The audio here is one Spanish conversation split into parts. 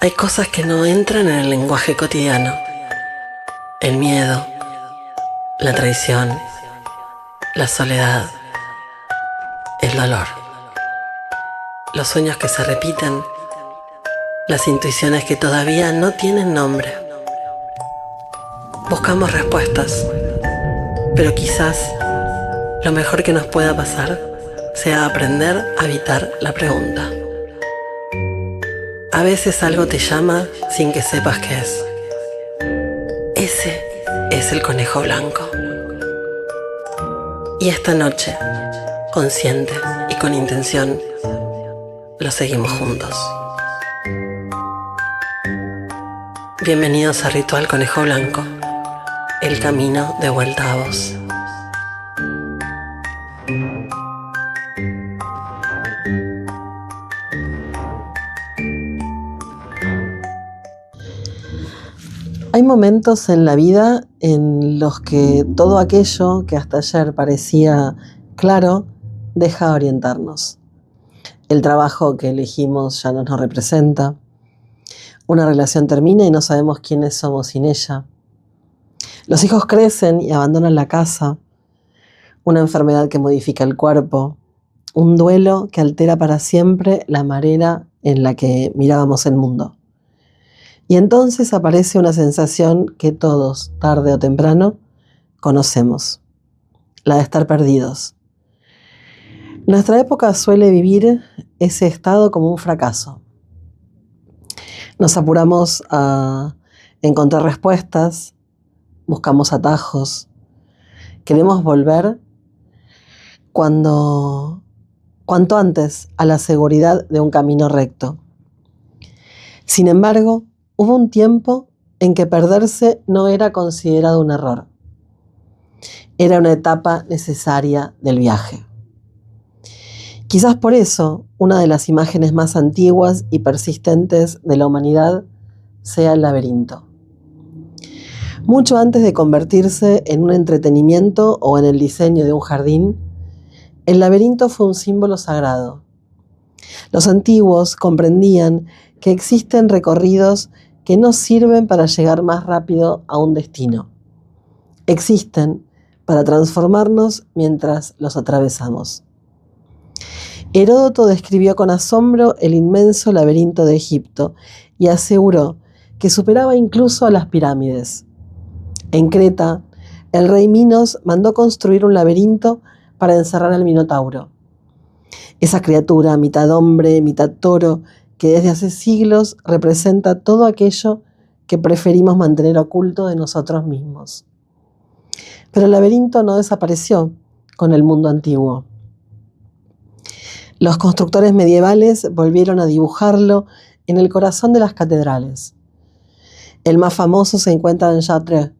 Hay cosas que no entran en el lenguaje cotidiano. El miedo, la traición, la soledad, el dolor. Los sueños que se repiten, las intuiciones que todavía no tienen nombre. Buscamos respuestas, pero quizás lo mejor que nos pueda pasar sea aprender a evitar la pregunta. A veces algo te llama sin que sepas qué es. Ese es el conejo blanco. Y esta noche, consciente y con intención, lo seguimos juntos. Bienvenidos a Ritual Conejo Blanco, el camino de vuelta a vos. Hay momentos en la vida en los que todo aquello que hasta ayer parecía claro deja de orientarnos. El trabajo que elegimos ya no nos representa. Una relación termina y no sabemos quiénes somos sin ella. Los hijos crecen y abandonan la casa. Una enfermedad que modifica el cuerpo. Un duelo que altera para siempre la manera en la que mirábamos el mundo. Y entonces aparece una sensación que todos, tarde o temprano, conocemos. La de estar perdidos. Nuestra época suele vivir ese estado como un fracaso. Nos apuramos a encontrar respuestas, buscamos atajos, queremos volver cuanto antes a la seguridad de un camino recto. Sin embargo, hubo un tiempo en que perderse no era considerado un error. Era una etapa necesaria del viaje. Quizás por eso, una de las imágenes más antiguas y persistentes de la humanidad sea el laberinto. Mucho antes de convertirse en un entretenimiento o en el diseño de un jardín, el laberinto fue un símbolo sagrado. Los antiguos comprendían que existen recorridos que no sirven para llegar más rápido a un destino. Existen para transformarnos mientras los atravesamos. Heródoto describió con asombro el inmenso laberinto de Egipto y aseguró que superaba incluso a las pirámides. En Creta, el rey Minos mandó construir un laberinto para encerrar al Minotauro. Esa criatura, mitad hombre, mitad toro, que desde hace siglos representa todo aquello que preferimos mantener oculto de nosotros mismos. Pero el laberinto no desapareció con el mundo antiguo. Los constructores medievales volvieron a dibujarlo en el corazón de las catedrales. El más famoso se encuentra en Chartres.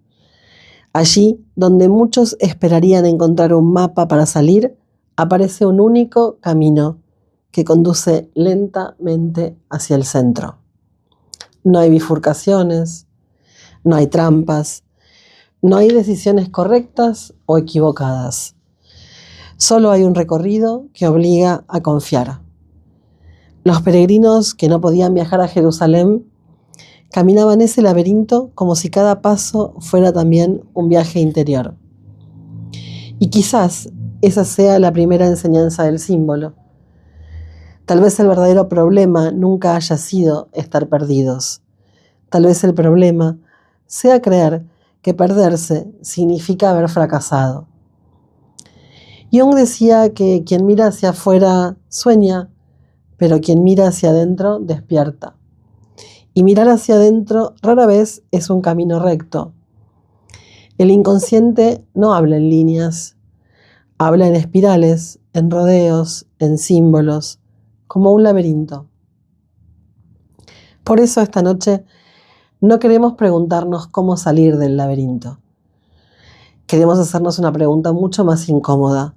Allí, donde muchos esperarían encontrar un mapa para salir, aparece un único camino que conduce lentamente hacia el centro. No hay bifurcaciones, no hay trampas, no hay decisiones correctas o equivocadas. Solo hay un recorrido que obliga a confiar. Los peregrinos que no podían viajar a Jerusalén caminaban ese laberinto como si cada paso fuera también un viaje interior. Y quizás esa sea la primera enseñanza del símbolo. Tal vez el verdadero problema nunca haya sido estar perdidos. Tal vez el problema sea creer que perderse significa haber fracasado. Jung decía que quien mira hacia afuera sueña, pero quien mira hacia adentro despierta. Y mirar hacia adentro rara vez es un camino recto. El inconsciente no habla en líneas, habla en espirales, en rodeos, en símbolos, como un laberinto. Por eso esta noche no queremos preguntarnos cómo salir del laberinto. Queremos hacernos una pregunta mucho más incómoda.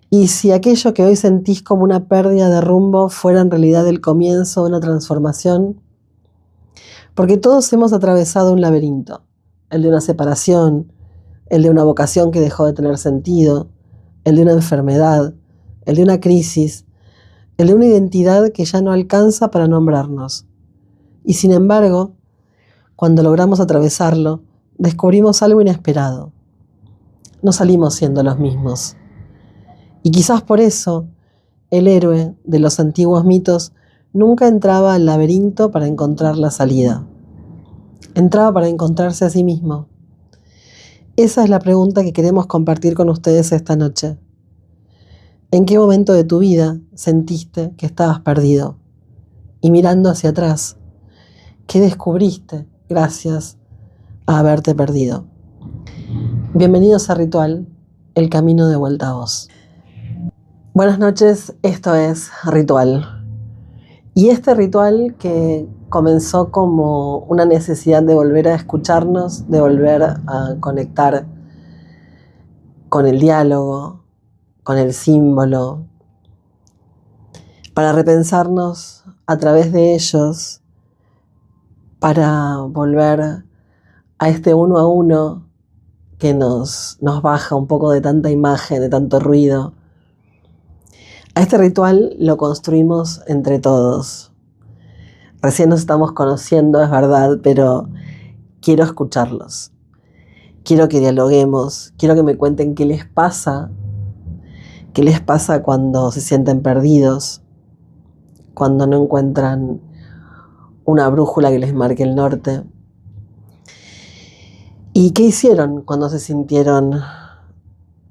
¿Y si aquello que hoy sentís como una pérdida de rumbo fuera en realidad el comienzo de una transformación? Porque todos hemos atravesado un laberinto, el de una separación, el de una vocación que dejó de tener sentido, el de una enfermedad, el de una crisis, el de una identidad que ya no alcanza para nombrarnos. Y sin embargo, cuando logramos atravesarlo, descubrimos algo inesperado. No salimos siendo los mismos. Y quizás por eso, el héroe de los antiguos mitos nunca entraba al laberinto para encontrar la salida. Entraba para encontrarse a sí mismo. Esa es la pregunta que queremos compartir con ustedes esta noche. ¿En qué momento de tu vida sentiste que estabas perdido? Y mirando hacia atrás, ¿qué descubriste gracias a haberte perdido? Bienvenidos a Ritual, el camino de vuelta a vos. Buenas noches, esto es Ritual. Y este ritual que comenzó como una necesidad de volver a escucharnos, de volver a conectar con el diálogo, con el símbolo, para repensarnos a través de ellos, para volver a este uno a uno que nos baja un poco de tanta imagen, de tanto ruido. A este ritual lo construimos entre todos. Recién nos estamos conociendo, es verdad, pero quiero escucharlos. Quiero que dialoguemos, quiero que me cuenten qué les pasa cuando se sienten perdidos, cuando no encuentran una brújula que les marque el norte. ¿Y qué hicieron cuando se sintieron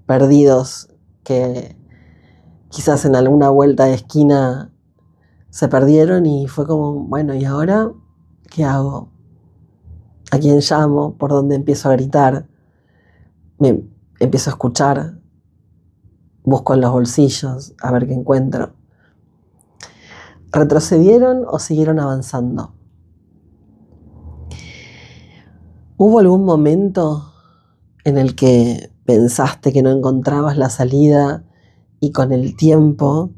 perdidos, que quizás en alguna vuelta de esquina se perdieron y fue como, bueno, ¿y ahora qué hago? ¿A quién llamo? ¿Por dónde empiezo a gritar? Me empiezo a escuchar, busco en los bolsillos a ver qué encuentro. ¿Retrocedieron o siguieron avanzando? ¿Hubo algún momento en el que pensaste que no encontrabas la salida y con el tiempo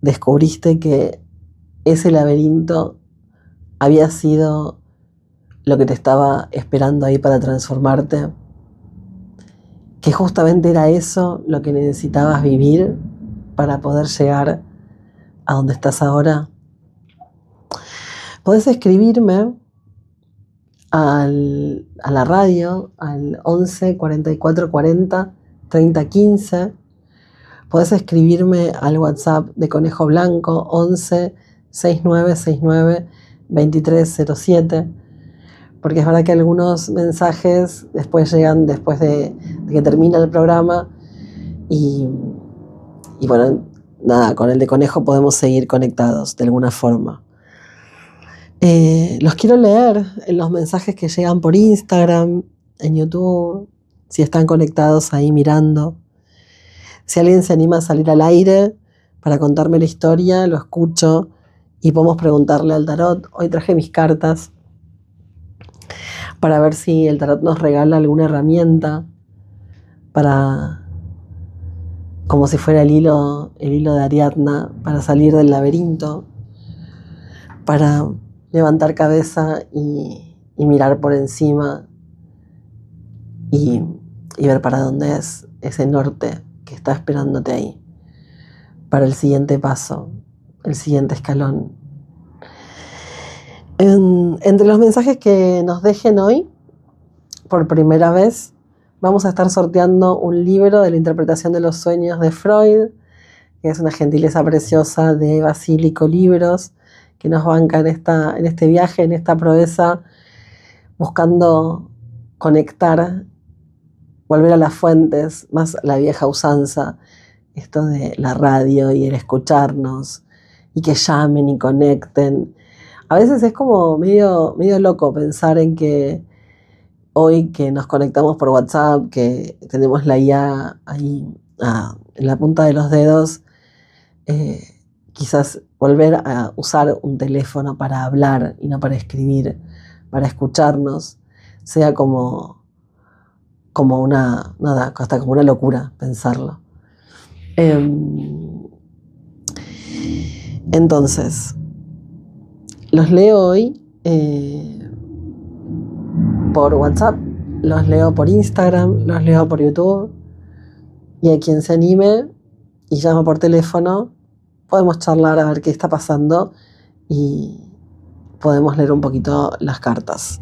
descubriste que ese laberinto había sido lo que te estaba esperando ahí para transformarte? Que justamente era eso lo que necesitabas vivir para poder llegar a donde estás ahora. Podés escribirme a la radio al 11 44 40 30 15. Podés escribirme al WhatsApp de Conejo Blanco 11 69 69 2307. Porque es verdad que algunos mensajes después llegan después de que termina el programa y bueno, nada, con el de Conejo podemos seguir conectados de alguna forma. Los quiero leer en los mensajes que llegan por Instagram, en YouTube, si están conectados ahí mirando. Si alguien se anima a salir al aire para contarme la historia, lo escucho y podemos preguntarle al tarot. Hoy traje mis cartas para ver si el tarot nos regala alguna herramienta para, como si fuera el hilo de Ariadna, para salir del laberinto, para levantar cabeza y mirar por encima y ver para dónde es ese norte que está esperándote ahí, para el siguiente paso, el siguiente escalón. Entre los mensajes que nos dejen hoy, por primera vez, vamos a estar sorteando un libro de la interpretación de los sueños de Freud, que es una gentileza preciosa de Basílico Libros, que nos banca en este viaje, en esta proeza, buscando conectar, volver a las fuentes, más la vieja usanza, esto de la radio y el escucharnos, y que llamen y conecten. A veces es como medio loco pensar en que hoy que nos conectamos por WhatsApp, que tenemos la IA ahí en la punta de los dedos, quizás volver a usar un teléfono para hablar y no para escribir, para escucharnos, sea como hasta como una locura pensarlo. Entonces, los leo hoy por WhatsApp, los leo por Instagram, los leo por YouTube, y a quien se anime y llama por teléfono, podemos charlar a ver qué está pasando y podemos leer un poquito las cartas.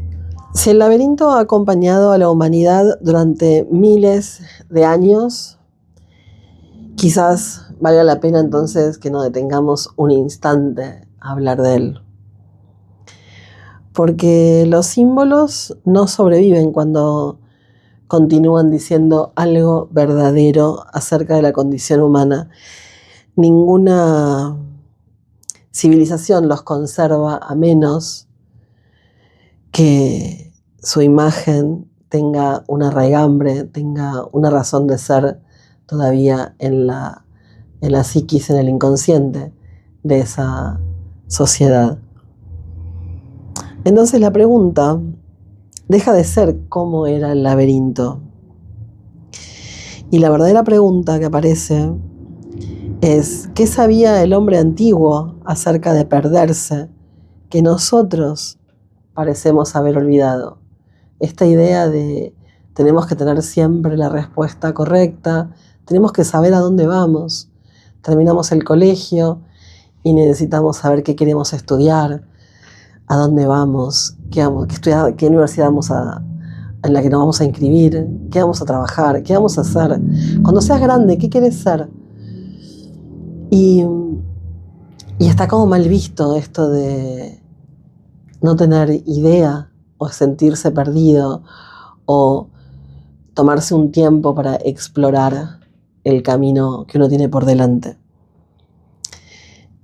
Si el laberinto ha acompañado a la humanidad durante miles de años, quizás valga la pena entonces que nos detengamos un instante a hablar de él. Porque los símbolos no sobreviven cuando continúan diciendo algo verdadero acerca de la condición humana. Ninguna civilización los conserva a menos que su imagen tenga una raigambre, tenga una razón de ser todavía en la psiquis, en el inconsciente de esa sociedad. Entonces la pregunta deja de ser cómo era el laberinto. Y la verdadera pregunta que aparece es ¿qué sabía el hombre antiguo acerca de perderse que nosotros parecemos haber olvidado? Esta idea de tenemos que tener siempre la respuesta correcta, tenemos que saber a dónde vamos. Terminamos el colegio y necesitamos saber qué queremos estudiar, a dónde vamos, qué universidad en la que nos vamos a inscribir, qué vamos a trabajar, qué vamos a hacer. Cuando seas grande, ¿qué quieres ser? Y está como mal visto esto de no tener idea o sentirse perdido o tomarse un tiempo para explorar el camino que uno tiene por delante.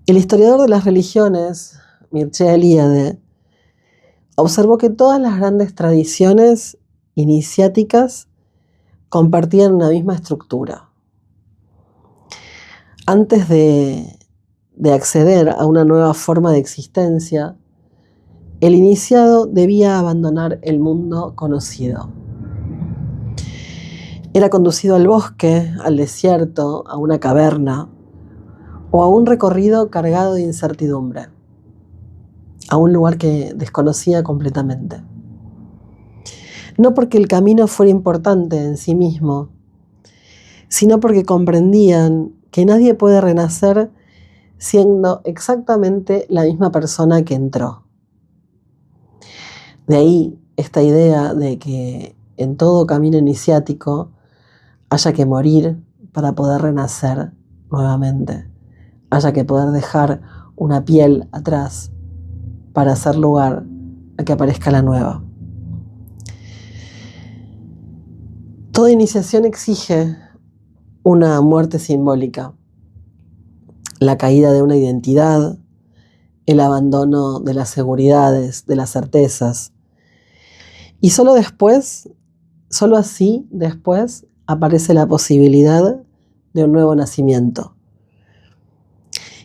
El historiador de las religiones, Mircea Eliade, observó que todas las grandes tradiciones iniciáticas compartían una misma estructura. Antes de acceder a una nueva forma de existencia, el iniciado debía abandonar el mundo conocido. Era conducido al bosque, al desierto, a una caverna o a un recorrido cargado de incertidumbre, a un lugar que desconocía completamente. No porque el camino fuera importante en sí mismo, sino porque comprendían que nadie puede renacer siendo exactamente la misma persona que entró. De ahí esta idea de que en todo camino iniciático haya que morir para poder renacer nuevamente, haya que poder dejar una piel atrás para hacer lugar a que aparezca la nueva. Toda iniciación exige una muerte simbólica, la caída de una identidad, el abandono de las seguridades, de las certezas. Y solo así después aparece la posibilidad de un nuevo nacimiento.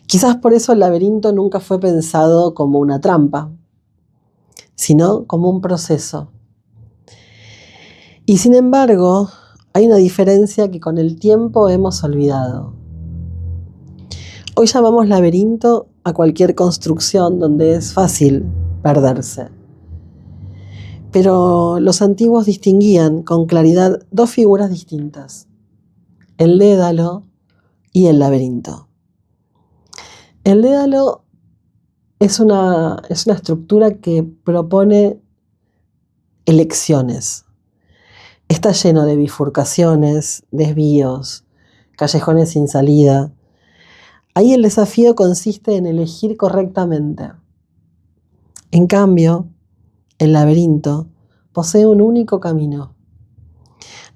Quizás por eso el laberinto nunca fue pensado como una trampa, sino como un proceso. Y sin embargo, hay una diferencia que con el tiempo hemos olvidado. Hoy llamamos laberinto a cualquier construcción donde es fácil perderse. Pero los antiguos distinguían con claridad dos figuras distintas, el dédalo y el laberinto. El dédalo es una estructura que propone elecciones. Está lleno de bifurcaciones, desvíos, callejones sin salida. Ahí el desafío consiste en elegir correctamente. En cambio, el laberinto posee un único camino.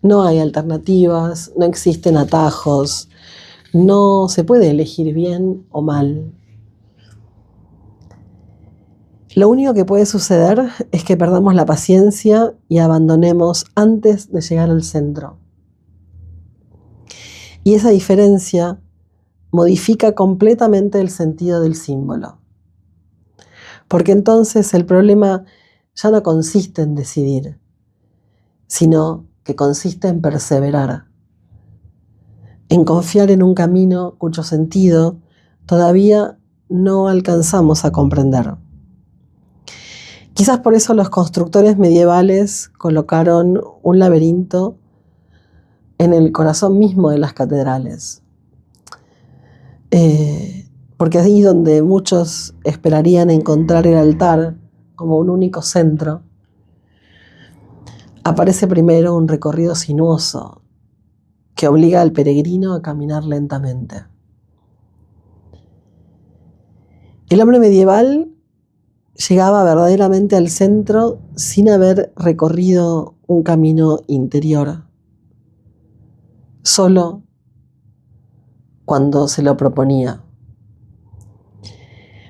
No hay alternativas, no existen atajos, no se puede elegir bien o mal. Lo único que puede suceder es que perdamos la paciencia y abandonemos antes de llegar al centro. Y esa diferencia modifica completamente el sentido del símbolo. Porque entonces el problema ya no consiste en decidir, sino que consiste en perseverar, en confiar en un camino cuyo sentido todavía no alcanzamos a comprender. Quizás por eso los constructores medievales colocaron un laberinto en el corazón mismo de las catedrales. porque ahí donde muchos esperarían encontrar el altar como un único centro, aparece primero un recorrido sinuoso que obliga al peregrino a caminar lentamente. El hombre medieval llegaba verdaderamente al centro sin haber recorrido un camino interior, solo cuando se lo proponía.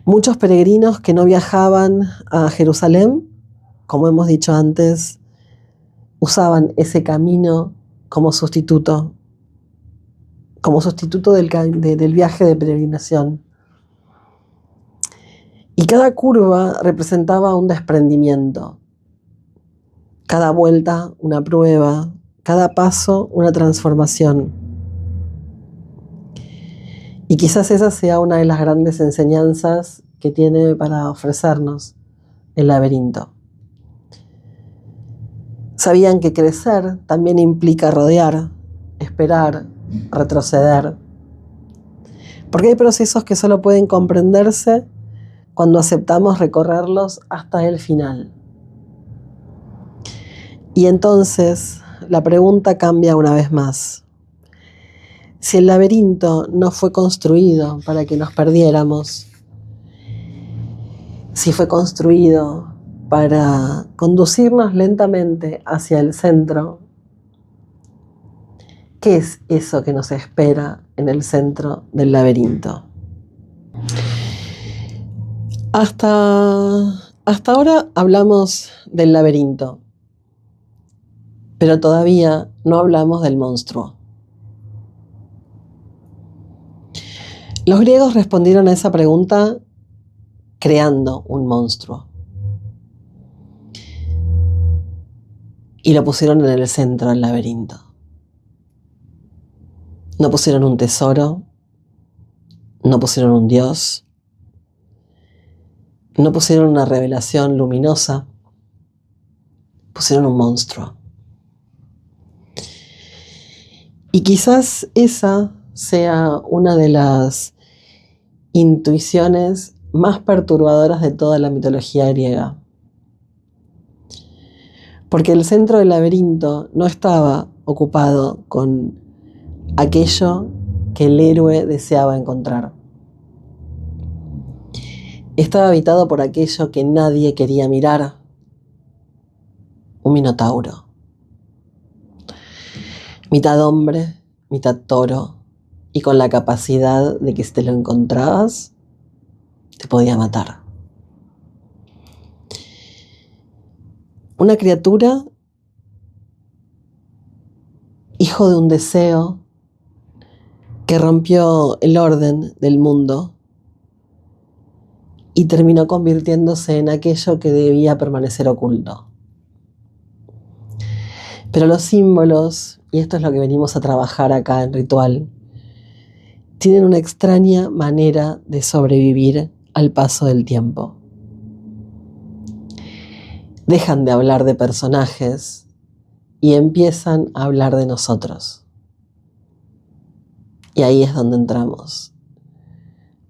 Muchos peregrinos que no viajaban a Jerusalén, como hemos dicho antes, usaban ese camino como sustituto del viaje de peregrinación. Y cada curva representaba un desprendimiento, cada vuelta una prueba, cada paso una transformación. Y quizás esa sea una de las grandes enseñanzas que tiene para ofrecernos el laberinto. Sabían que crecer también implica rodear, esperar, retroceder, porque hay procesos que solo pueden comprenderse cuando aceptamos recorrerlos hasta el final. Y entonces la pregunta cambia una vez más. Si el laberinto no fue construido para que nos perdiéramos, si fue construido para conducirnos lentamente hacia el centro, ¿qué es eso que nos espera en el centro del laberinto? Hasta ahora hablamos del laberinto, pero todavía no hablamos del monstruo. Los griegos respondieron a esa pregunta creando un monstruo y lo pusieron en el centro del laberinto. No pusieron un tesoro, no pusieron un dios, no pusieron una revelación luminosa, pusieron un monstruo. Y quizás esa sea una de las intuiciones más perturbadoras de toda la mitología griega. Porque el centro del laberinto no estaba ocupado con aquello que el héroe deseaba encontrar. Estaba habitado por aquello que nadie quería mirar, un minotauro. Mitad hombre, mitad toro, y con la capacidad de que si te lo encontrabas, te podía matar. Una criatura, hijo de un deseo, que rompió el orden del mundo y terminó convirtiéndose en aquello que debía permanecer oculto. Pero los símbolos, y esto es lo que venimos a trabajar acá en Ritual, tienen una extraña manera de sobrevivir al paso del tiempo. Dejan de hablar de personajes y empiezan a hablar de nosotros. Y ahí es donde entramos.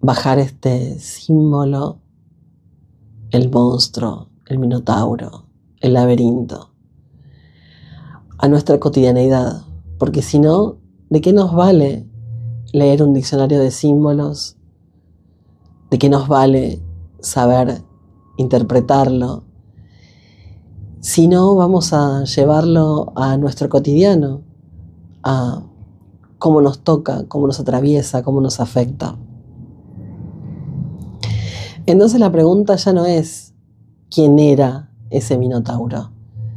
Bajar este símbolo, el monstruo, el minotauro, el laberinto, a nuestra cotidianeidad. Porque si no, ¿de qué nos vale leer un diccionario de símbolos? ¿De qué nos vale saber interpretarlo? Si no, vamos a llevarlo a nuestro cotidiano, a cómo nos toca, cómo nos atraviesa, cómo nos afecta. Entonces la pregunta ya no es quién era ese minotauro,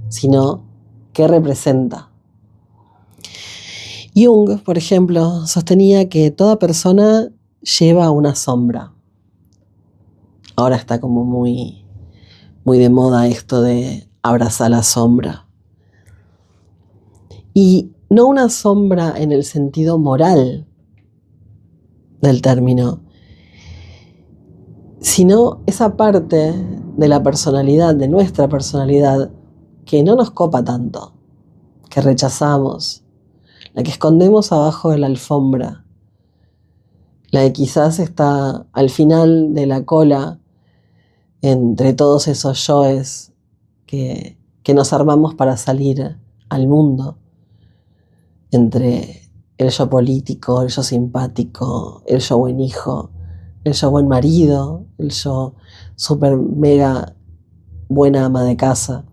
sino qué representa. Jung, por ejemplo, sostenía que toda persona lleva una sombra. Ahora está como muy de moda esto de abrazar la sombra. Y no una sombra en el sentido moral del término, sino esa parte de la personalidad, de nuestra personalidad, que no nos copa tanto, que rechazamos, la que escondemos abajo de la alfombra, La de quizás está al final de la cola entre todos esos yoes que nos armamos para salir al mundo, entre el yo político, el yo simpático, el yo buen hijo, el yo buen marido, el yo super mega buena ama de casa.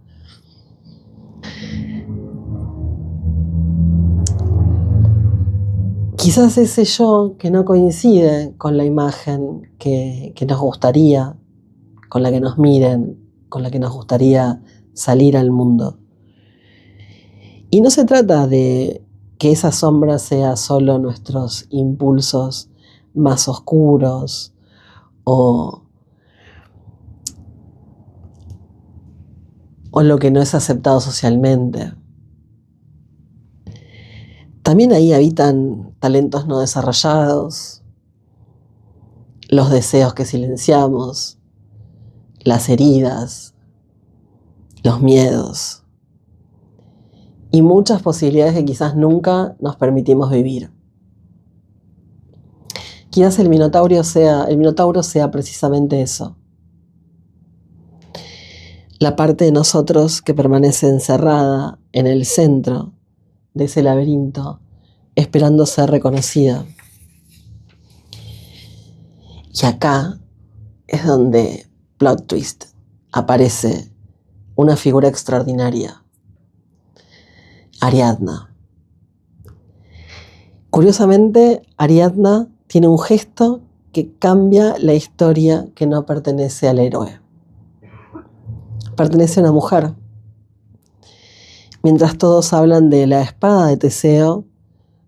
Quizás ese yo que no coincide con la imagen que nos gustaría, con la que nos miren, con la que nos gustaría salir al mundo. Y no se trata de que esa sombra sea solo nuestros impulsos más oscuros o lo que no es aceptado socialmente. También ahí habitan talentos no desarrollados, los deseos que silenciamos, las heridas, los miedos y muchas posibilidades que quizás nunca nos permitimos vivir. Quizás el Minotauro sea precisamente eso. La parte de nosotros que permanece encerrada en el centro de ese laberinto, esperando ser reconocida. Y acá es donde, plot twist, aparece una figura extraordinaria, Ariadna. Curiosamente, Ariadna tiene un gesto que cambia la historia que no pertenece al héroe. Pertenece a una mujer. Mientras todos hablan de la espada de Teseo,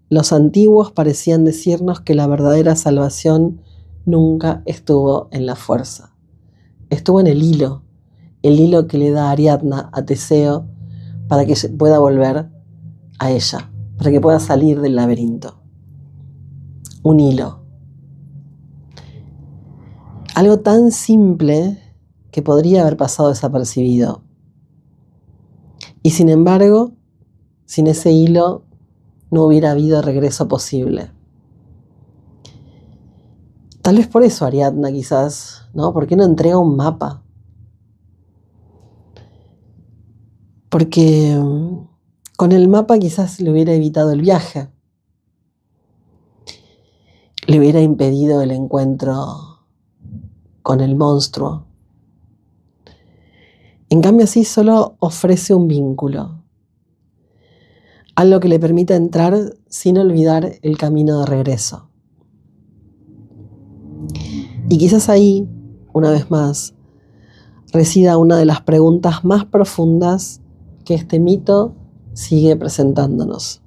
los antiguos parecían decirnos que la verdadera salvación nunca estuvo en la fuerza. Estuvo en el hilo que le da Ariadna a Teseo para que pueda volver a ella, para que pueda salir del laberinto. Un hilo. Algo tan simple que podría haber pasado desapercibido. Y sin embargo, sin ese hilo no hubiera habido regreso posible. Tal vez por eso Ariadna quizás, ¿no? ¿Por qué no entrega un mapa? Porque con el mapa quizás le hubiera evitado el viaje. Le hubiera impedido el encuentro con el monstruo. En cambio, así solo ofrece un vínculo. Algo que le permita entrar sin olvidar el camino de regreso. Y quizás ahí, una vez más, resida una de las preguntas más profundas que este mito sigue presentándonos.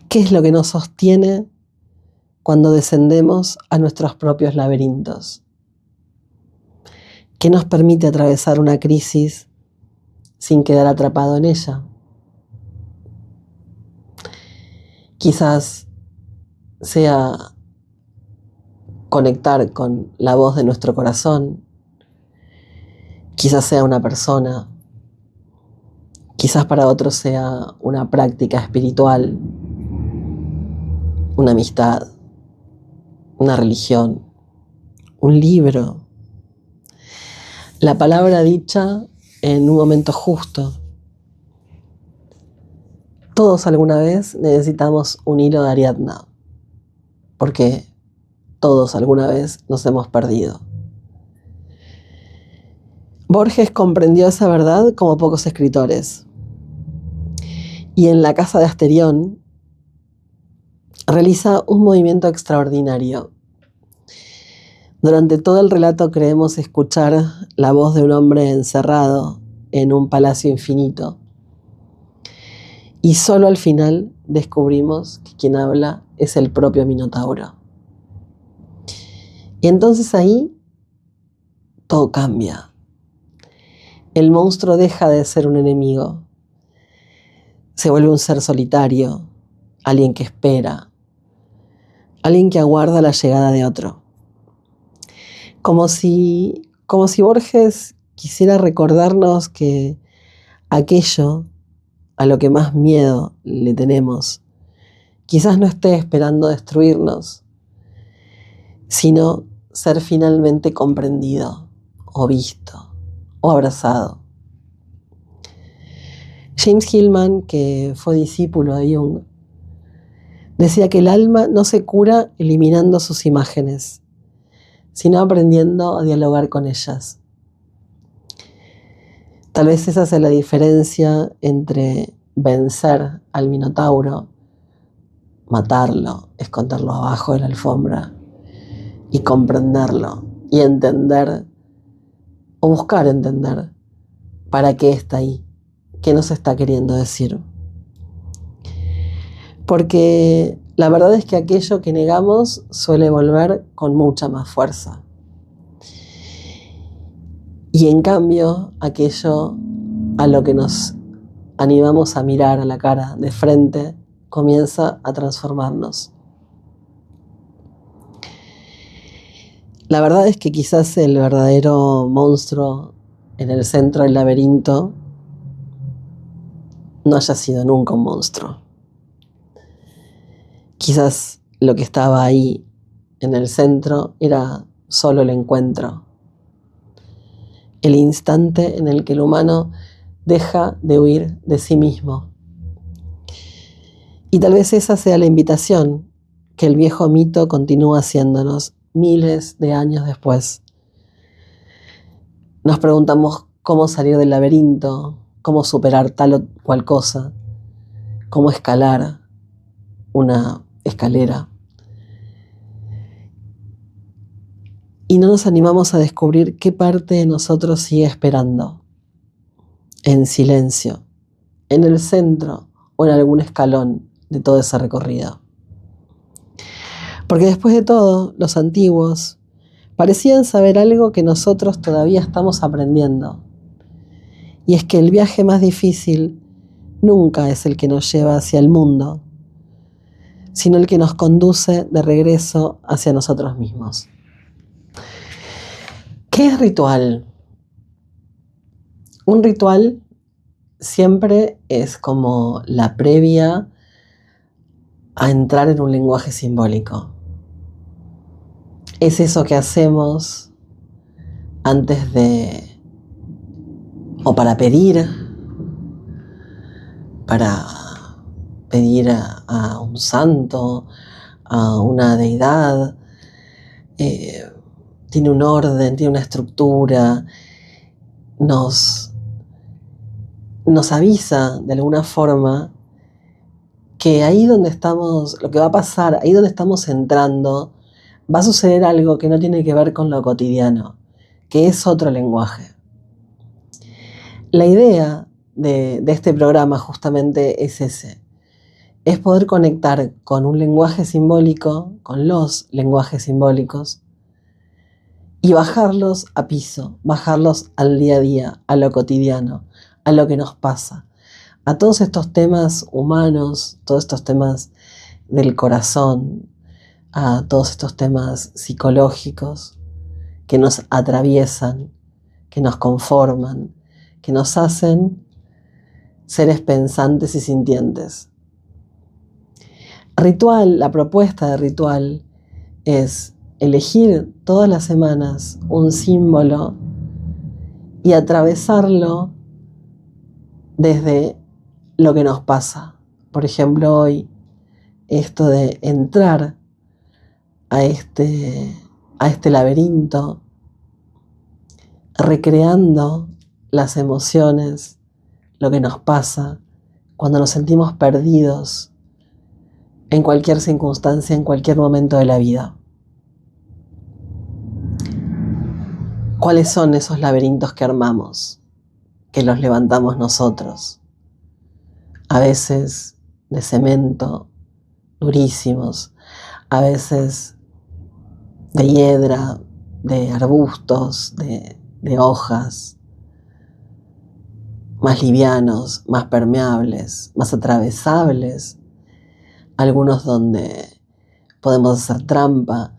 ¿Qué es lo que nos sostiene cuando descendemos a nuestros propios laberintos? ¿Qué nos permite atravesar una crisis sin quedar atrapado en ella? Quizás sea conectar con la voz de nuestro corazón. Quizás sea una persona. Quizás para otros sea una práctica espiritual, una amistad, una religión, un libro. La palabra dicha en un momento justo. Todos alguna vez necesitamos un hilo de Ariadna, porque todos alguna vez nos hemos perdido. Borges comprendió esa verdad como pocos escritores. Y en La casa de Asterión realiza un movimiento extraordinario. Durante todo el relato creemos escuchar la voz de un hombre encerrado en un palacio infinito. Y solo al final descubrimos que quien habla es el propio Minotauro. Y entonces ahí todo cambia. El monstruo deja de ser un enemigo. Se vuelve un ser solitario, alguien que espera, alguien que aguarda la llegada de otro. Como si Borges quisiera recordarnos que aquello a lo que más miedo le tenemos, quizás no esté esperando destruirnos, sino ser finalmente comprendido o visto o abrazado. James Hillman, que fue discípulo de Jung, decía que el alma no se cura eliminando sus imágenes, sino aprendiendo a dialogar con ellas. Tal vez esa sea la diferencia entre vencer al Minotauro, matarlo, esconderlo abajo de la alfombra, y comprenderlo y entender o buscar entender para qué está ahí, qué nos está queriendo decir. Porque la verdad es que aquello que negamos suele volver con mucha más fuerza. Y en cambio, aquello a lo que nos animamos a mirar a la cara de frente comienza a transformarnos. La verdad es que quizás el verdadero monstruo en el centro del laberinto no haya sido nunca un monstruo. Quizás lo que estaba ahí en el centro era solo el encuentro, el instante en el que el humano deja de huir de sí mismo. Y tal vez esa sea la invitación que el viejo mito continúa haciéndonos miles de años después. Nos preguntamos cómo salir del laberinto, cómo superar tal o cual cosa, cómo escalar una escalera. Y no nos animamos a descubrir qué parte de nosotros sigue esperando, en silencio, en el centro o en algún escalón de todo ese recorrido. Porque después de todo, los antiguos parecían saber algo que nosotros todavía estamos aprendiendo. Y es que el viaje más difícil nunca es el que nos lleva hacia el mundo, sino el que nos conduce de regreso hacia nosotros mismos. ¿Qué es ritual? Un ritual siempre es como la previa a entrar en un lenguaje simbólico. Es eso que hacemos antes de, o para pedir a un santo, a una deidad. Tiene un orden, tiene una estructura, nos avisa de alguna forma que ahí donde estamos, lo que va a pasar, ahí donde estamos entrando, va a suceder algo que no tiene que ver con lo cotidiano, que es otro lenguaje. La idea de este programa justamente es ese, es poder conectar con un lenguaje simbólico, con los lenguajes simbólicos, y bajarlos a piso, bajarlos al día a día, a lo cotidiano, a lo que nos pasa, a todos estos temas humanos, todos estos temas del corazón, a todos estos temas psicológicos que nos atraviesan, que nos conforman, que nos hacen seres pensantes y sintientes. Ritual, la propuesta de ritual es elegir todas las semanas un símbolo y atravesarlo desde lo que nos pasa. Por ejemplo, hoy, esto de entrar a este laberinto, recreando las emociones, lo que nos pasa cuando nos sentimos perdidos en cualquier circunstancia, en cualquier momento de la vida. ¿Cuáles son esos laberintos que armamos, que los levantamos nosotros? A veces de cemento, durísimos, a veces de hiedra, de arbustos, de hojas, más livianos, más permeables, más atravesables, algunos donde podemos hacer trampa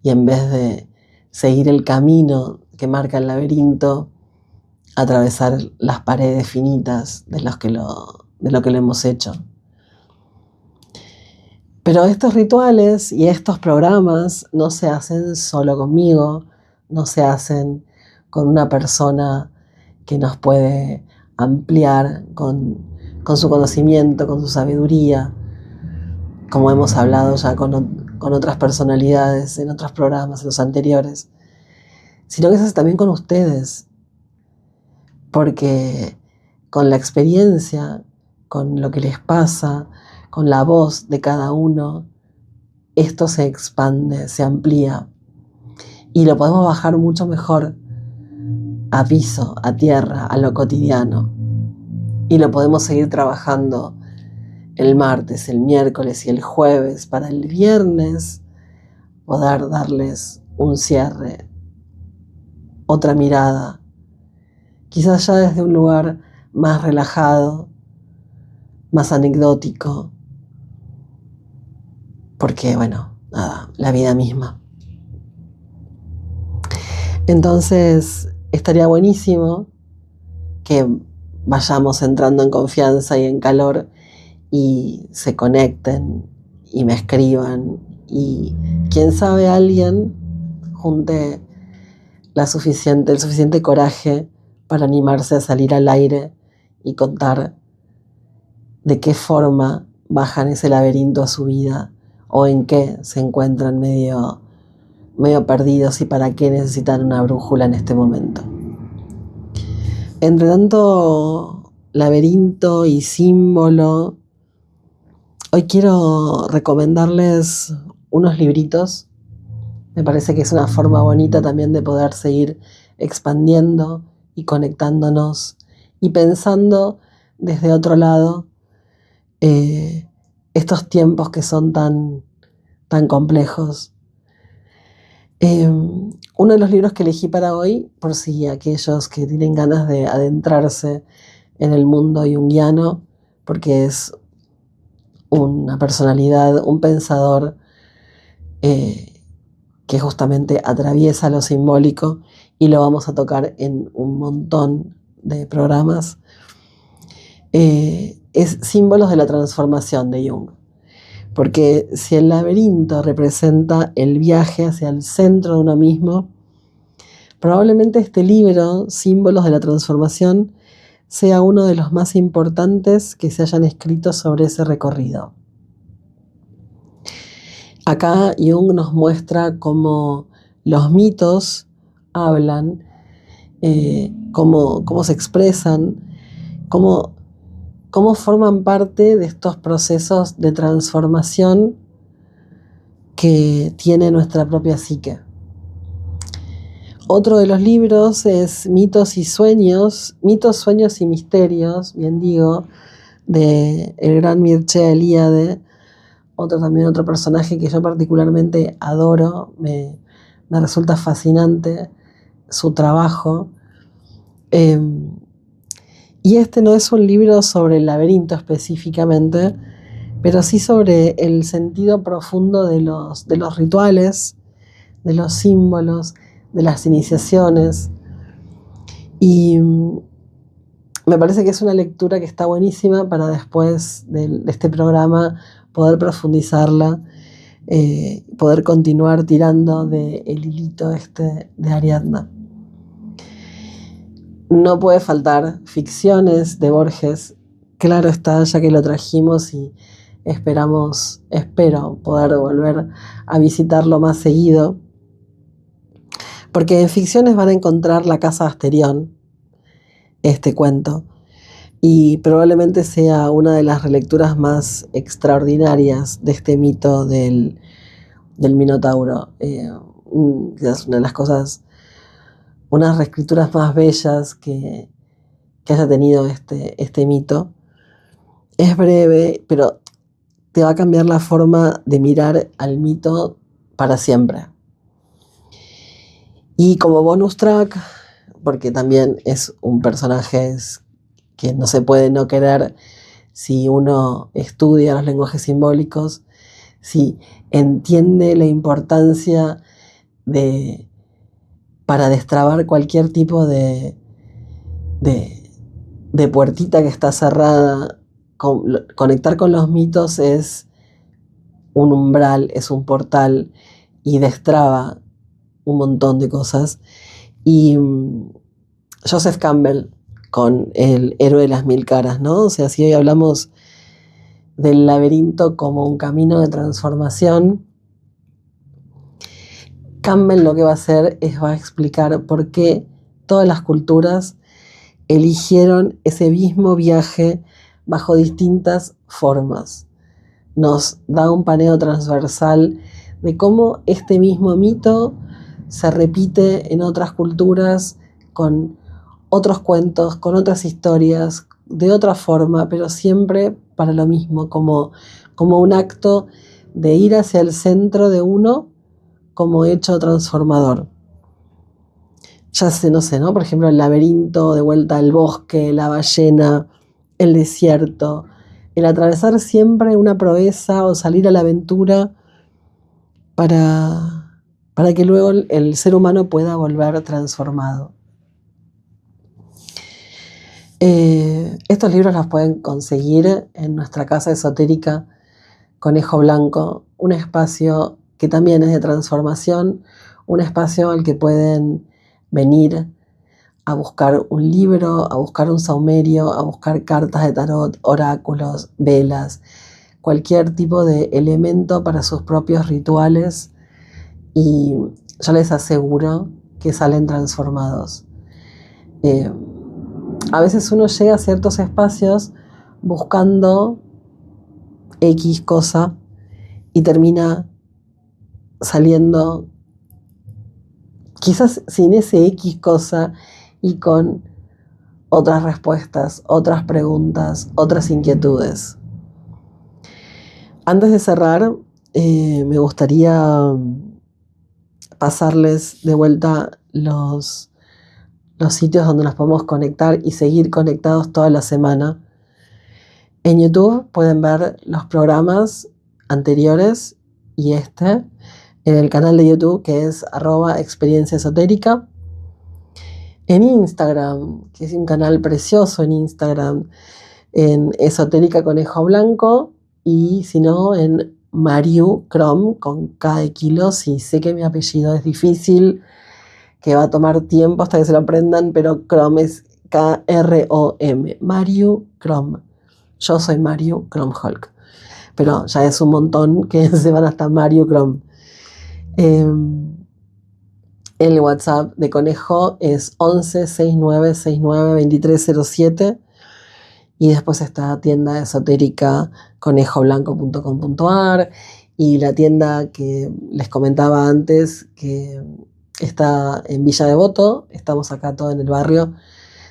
y en vez de seguir el camino que marca el laberinto, atravesar las paredes finitas de lo que lo hemos hecho. Pero estos rituales y estos programas no se hacen solo conmigo, no se hacen con una persona que nos puede ampliar con su conocimiento, con su sabiduría, como hemos hablado ya con otras personalidades en otros programas, en los anteriores, sino que se hace también con ustedes, porque con la experiencia, con lo que les pasa, con la voz de cada uno, esto se expande, se amplía y lo podemos bajar mucho mejor a piso, a tierra, a lo cotidiano. Y lo podemos seguir trabajando el martes, el miércoles y el jueves para el viernes poder darles un cierre, otra mirada, quizás ya desde un lugar más relajado, más anecdótico, porque bueno, nada, la vida misma. Entonces estaría buenísimo que vayamos entrando en confianza y en calor y se conecten y me escriban y quién sabe alguien junte el suficiente coraje para animarse a salir al aire y contar de qué forma bajan ese laberinto a su vida o en qué se encuentran medio perdidos y para qué necesitan una brújula en este momento. Entre tanto laberinto y símbolo, hoy quiero recomendarles unos libritos. Me parece que es una forma bonita también de poder seguir expandiendo y conectándonos y pensando desde otro lado estos tiempos que son tan complejos. Uno de los libros que elegí para hoy, por si aquellos que tienen ganas de adentrarse en el mundo junguiano, porque es una personalidad, un pensador que justamente atraviesa lo simbólico y lo vamos a tocar en un montón de programas, es Símbolos de la Transformación de Jung. Porque si el laberinto representa el viaje hacia el centro de uno mismo, probablemente este libro, Símbolos de la Transformación, sea uno de los más importantes que se hayan escrito sobre ese recorrido. Acá Jung nos muestra cómo los mitos hablan, cómo se expresan, cómo forman parte de estos procesos de transformación que tiene nuestra propia psique. Otro de los libros es Mitos, Sueños y Misterios, bien digo, de el gran Mircea Eliade, otro personaje que yo particularmente adoro, me resulta fascinante su trabajo. Y este no es un libro sobre el laberinto específicamente, pero sí sobre el sentido profundo de los rituales, de los símbolos, de las iniciaciones. Y me parece que es una lectura que está buenísima para después de este programa poder profundizarla, poder continuar tirando del hilito de Ariadna. No puede faltar Ficciones de Borges, claro está, ya que lo trajimos y espero poder volver a visitarlo más seguido, porque en Ficciones van a encontrar La Casa Asterión, este cuento, y probablemente sea una de las relecturas más extraordinarias de este mito del Minotauro. Es una de las cosas, unas reescrituras más bellas que haya tenido este mito. Es breve, pero te va a cambiar la forma de mirar al mito para siempre. Y como bonus track, porque también es un personaje que no se puede no querer si uno estudia los lenguajes simbólicos, si entiende la importancia para destrabar cualquier tipo de puertita que está cerrada. Conectar con los mitos es un umbral, es un portal y destraba un montón de cosas. Y Joseph Campbell con El héroe de las mil caras, ¿no? O sea, si hoy hablamos del laberinto como un camino de transformación, Campbell lo que va a hacer es va a explicar por qué todas las culturas eligieron ese mismo viaje bajo distintas formas. Nos da un paneo transversal de cómo este mismo mito se repite en otras culturas con otros cuentos, con otras historias, de otra forma, pero siempre para lo mismo, como un acto de ir hacia el centro de uno como hecho transformador. Ya sé, no sé, ¿no? Por ejemplo, el laberinto, de vuelta al bosque, la ballena, el desierto, el atravesar siempre una proeza o salir a la aventura para que luego el ser humano pueda volver transformado. Estos libros los pueden conseguir en nuestra casa esotérica Conejo Blanco, un espacio que también es de transformación, un espacio al que pueden venir a buscar un libro, a buscar un saumerio, a buscar cartas de tarot, oráculos, velas, cualquier tipo de elemento para sus propios rituales, y yo les aseguro que salen transformados. A veces uno llega a ciertos espacios buscando X cosa y termina saliendo quizás sin ese X cosa y con otras respuestas, otras preguntas, otras inquietudes. Antes de cerrar, me gustaría pasarles de vuelta los sitios donde nos podemos conectar y seguir conectados toda la semana. En YouTube pueden ver los programas anteriores y en el canal de YouTube que es @experiencia esotérica. En Instagram, que es un canal precioso en Instagram, en Esotérica Conejo Blanco, y si no, en Mariu Crom, con K de kilos, y sé que mi apellido es difícil, que va a tomar tiempo hasta que se lo aprendan, pero Crom es K-R-O-M, Mariu Crom. Yo soy Mariu Crom Hulk, pero ya es un montón que se van hasta Mariu Crom. El WhatsApp de Conejo es 11 69 69 2307, y después está tienda esotérica conejoblanco.com.ar, y la tienda que les comentaba antes, que está en Villa Devoto. Estamos acá todo en el barrio,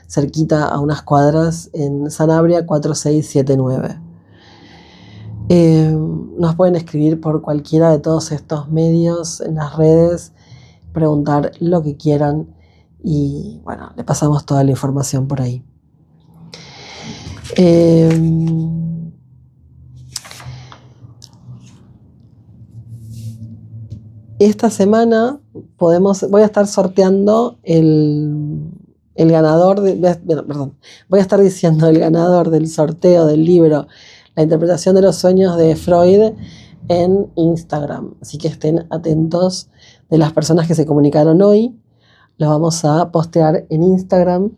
cerquita a unas cuadras, en Sanabria 4679. Nos pueden escribir por cualquiera de todos estos medios en las redes, preguntar lo que quieran, y bueno, le pasamos toda la información por ahí. Esta semana voy a estar sorteando el ganador, voy a estar diciendo el ganador del sorteo del libro La interpretación de los sueños de Freud en Instagram. Así que estén atentos de las personas que se comunicaron hoy. Lo vamos a postear en Instagram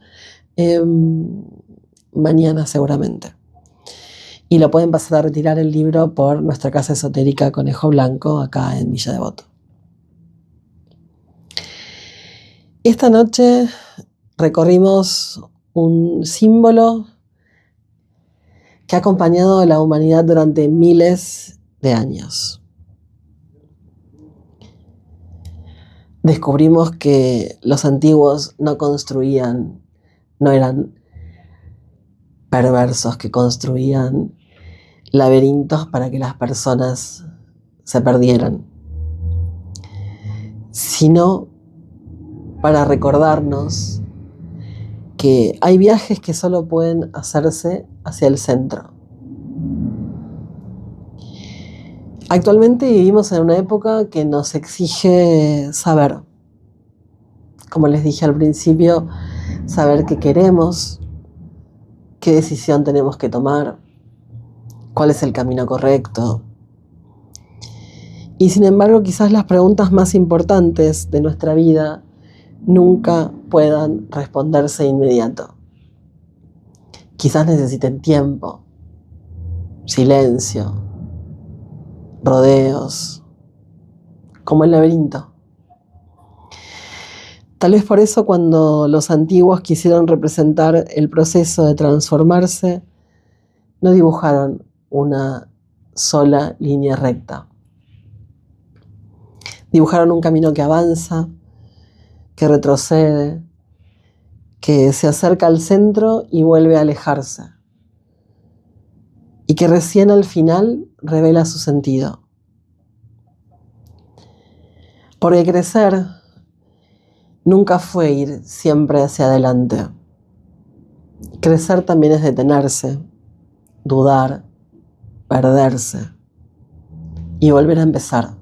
mañana seguramente. Y lo pueden pasar a retirar el libro por nuestra casa esotérica Conejo Blanco, acá en Villa Devoto. Esta noche recorrimos un símbolo que ha acompañado a la humanidad durante miles de años. Descubrimos que los antiguos no eran perversos que construían laberintos para que las personas se perdieran, sino para recordarnos que hay viajes que solo pueden hacerse hacia el centro. Actualmente vivimos en una época que nos exige saber, como les dije al principio, saber qué queremos, qué decisión tenemos que tomar, cuál es el camino correcto. Y sin embargo, quizás las preguntas más importantes de nuestra vida nunca puedan responderse de inmediato. Quizás necesiten tiempo, silencio, rodeos, como el laberinto. Tal vez por eso cuando los antiguos quisieron representar el proceso de transformarse, no dibujaron una sola línea recta. Dibujaron un camino que avanza, que retrocede, que se acerca al centro y vuelve a alejarse. Y que recién al final revela su sentido. Porque crecer nunca fue ir siempre hacia adelante. Crecer también es detenerse, dudar, perderse y volver a empezar.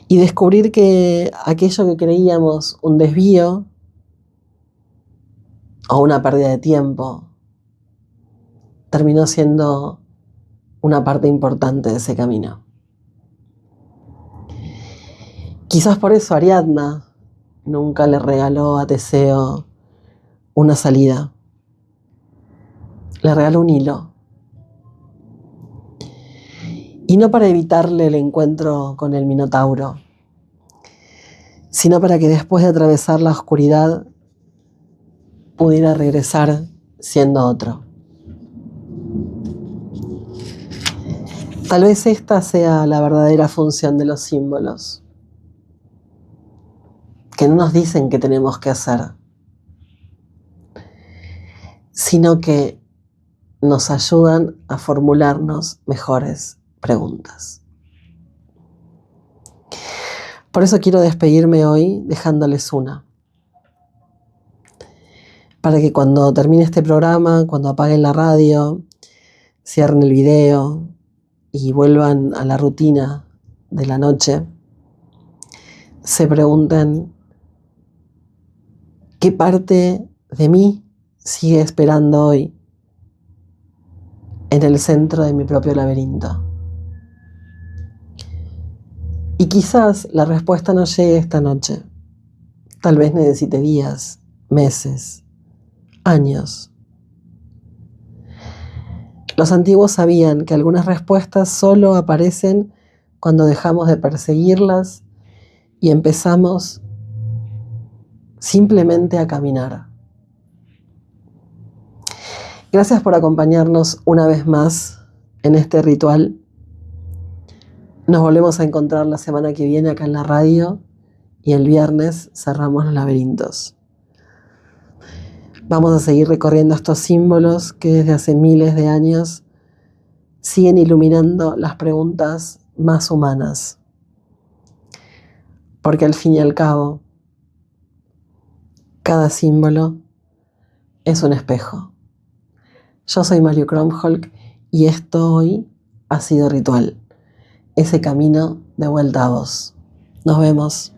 Y descubrir que aquello que creíamos un desvío o una pérdida de tiempo terminó siendo una parte importante de ese camino. Quizás por eso Ariadna nunca le regaló a Teseo una salida. Le regaló un hilo. Y no para evitarle el encuentro con el Minotauro, sino para que después de atravesar la oscuridad pudiera regresar siendo otro. Tal vez esta sea la verdadera función de los símbolos, que no nos dicen qué tenemos que hacer, sino que nos ayudan a formularnos mejores preguntas. Por eso quiero despedirme hoy dejándoles una. Para que cuando termine este programa, cuando apaguen la radio, cierren el video y vuelvan a la rutina de la noche, se pregunten qué parte de mí sigue esperando hoy en el centro de mi propio laberinto. Y quizás la respuesta no llegue esta noche. Tal vez necesite días, meses, años. Los antiguos sabían que algunas respuestas solo aparecen cuando dejamos de perseguirlas y empezamos simplemente a caminar. Gracias por acompañarnos una vez más en este ritual. Nos volvemos a encontrar la semana que viene acá en la radio y el viernes cerramos los laberintos. Vamos a seguir recorriendo estos símbolos que desde hace miles de años siguen iluminando las preguntas más humanas. Porque al fin y al cabo, cada símbolo es un espejo. Yo soy Mario Kromholk y esto hoy ha sido Ritual, ese camino de vuelta a vos. Nos vemos.